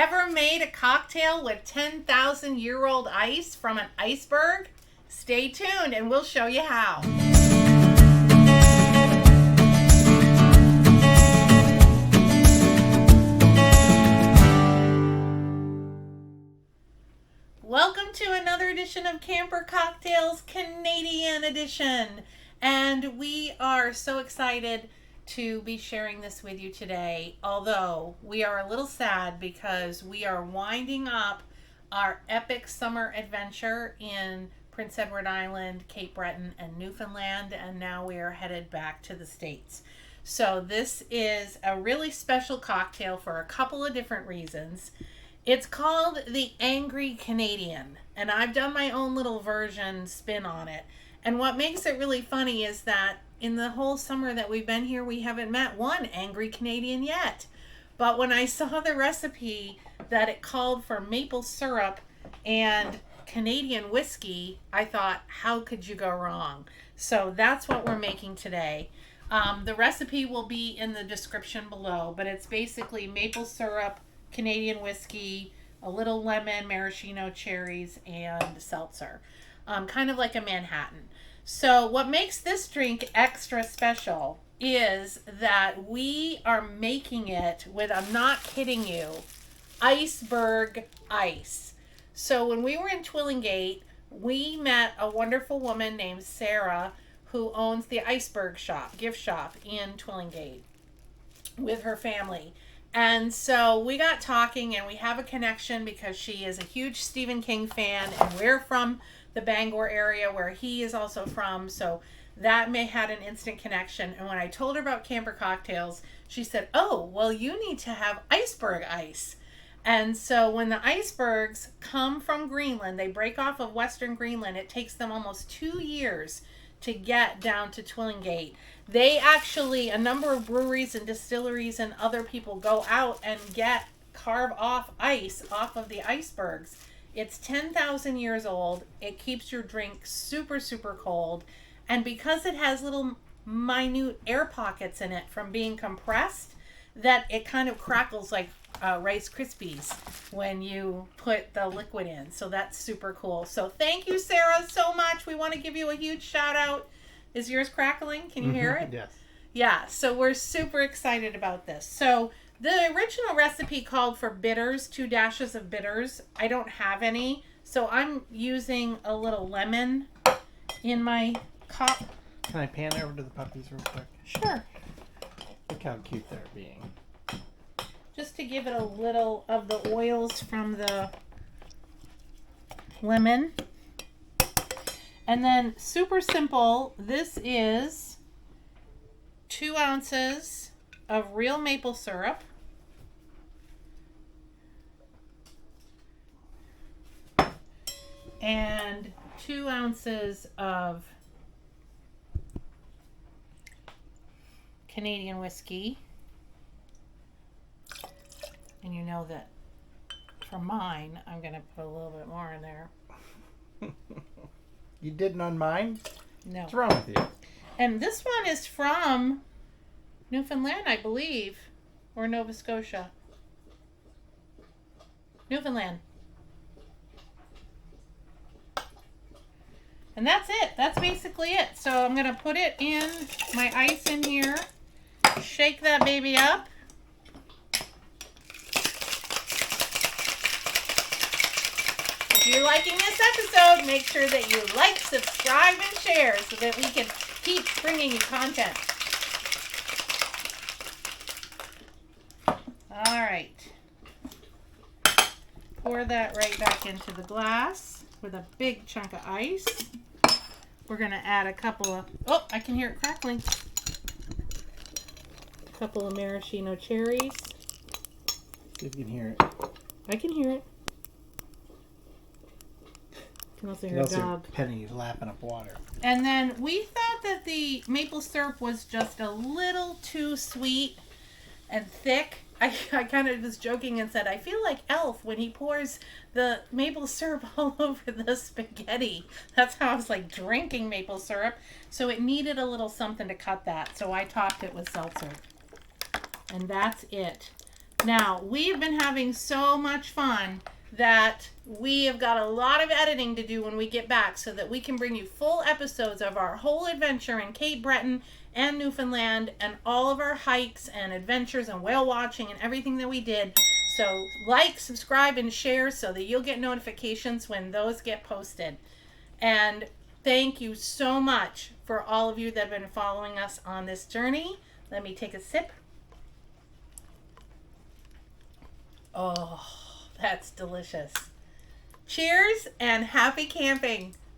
Ever made a cocktail with 10,000-year-old ice from an iceberg? Stay tuned and we'll show you how. Welcome to another edition of Camper Cocktails, Canadian edition. And we are so excited to be sharing this with you today, although we are a little sad because we are winding up our epic summer adventure in Prince Edward Island, Cape Breton, and Newfoundland, and now we are headed back to the States. So this is a really special cocktail for a couple of different reasons. It's called the Angry Canadian, and I've done my own little version spin on it. And what makes it really funny is that in the whole summer that we've been here, we haven't met one Angry Canadian yet. But when I saw the recipe that it called for maple syrup and Canadian whiskey, I thought, how could you go wrong? So that's what we're making today. The recipe will be in the description below, but it's basically maple syrup, Canadian whiskey, a little lemon, maraschino cherries, and seltzer. Kind of like a Manhattan. So what makes this drink extra special is that we are making it with, I'm not kidding you, Iceberg ice. So when we were in Twillingate, we met a wonderful woman named Sarah who owns the Iceberg shop, gift shop in Twillingate with her family. And so we got talking and we have a connection because she is a huge Stephen King fan and we're from the Bangor area where he is also from. So that had an instant connection. And when I told her about Camper Cocktails, she said, oh, well, you need to have Iceberg ice. And so when the icebergs come from Greenland, they break off of Western Greenland. It takes them almost 2 years to get down to Twillingate. They actually, a number of breweries and distilleries and other people go out and carve off ice off of the icebergs. It's 10,000 years old. It keeps your drink super, super cold. And because it has little minute air pockets in it from being compressed, that it kind of crackles like Rice Krispies when you put the liquid in. So that's super cool. So thank you, Sarah, so much. We want to give you a huge shout out. Is yours crackling? Can you hear it? Yes. Yeah, so we're super excited about this. So the original recipe called for bitters, 2 dashes of bitters. I don't have any, so I'm using a little lemon in my cup. Can I pan over to the puppies real quick? Sure. Look how cute they're being. Just to give it a little of the oils from the lemon. And then super simple, this is 2 ounces of real maple syrup. And 2 ounces of Canadian whiskey. And you know that for mine, I'm going to put a little bit more in there. You didn't on mine? No. What's wrong with you? And this one is from Newfoundland, I believe, or Nova Scotia. Newfoundland. And that's it. That's basically it. So I'm going to put it in, my ice in here, shake that baby up. If you're liking this episode, make sure that you like, subscribe, and share so that we can keep bringing you content. All right. Pour that right back into the glass with a big chunk of ice. We're going to add a couple of, oh, I can hear it crackling. A couple of maraschino cherries. See if you can hear it. I can hear it. You can also hear a dog. Penny's lapping up water. And then we thought that the maple syrup was just a little too sweet and thick. I kind of was joking and said, I feel like Elf when he pours the maple syrup all over the spaghetti. That's how I was like drinking maple syrup. So it needed a little something to cut that. So I topped it with seltzer. And that's it. Now, we've been having so much fun that we have got a lot of editing to do when we get back so that we can bring you full episodes of our whole adventure in Cape Breton and Newfoundland and all of our hikes and adventures and whale watching and everything that we did. So like, subscribe, and share so that you'll get notifications when those get posted. And thank you so much for all of you that have been following us on this journey. Let me take a sip. Oh, that's delicious. Cheers and happy camping.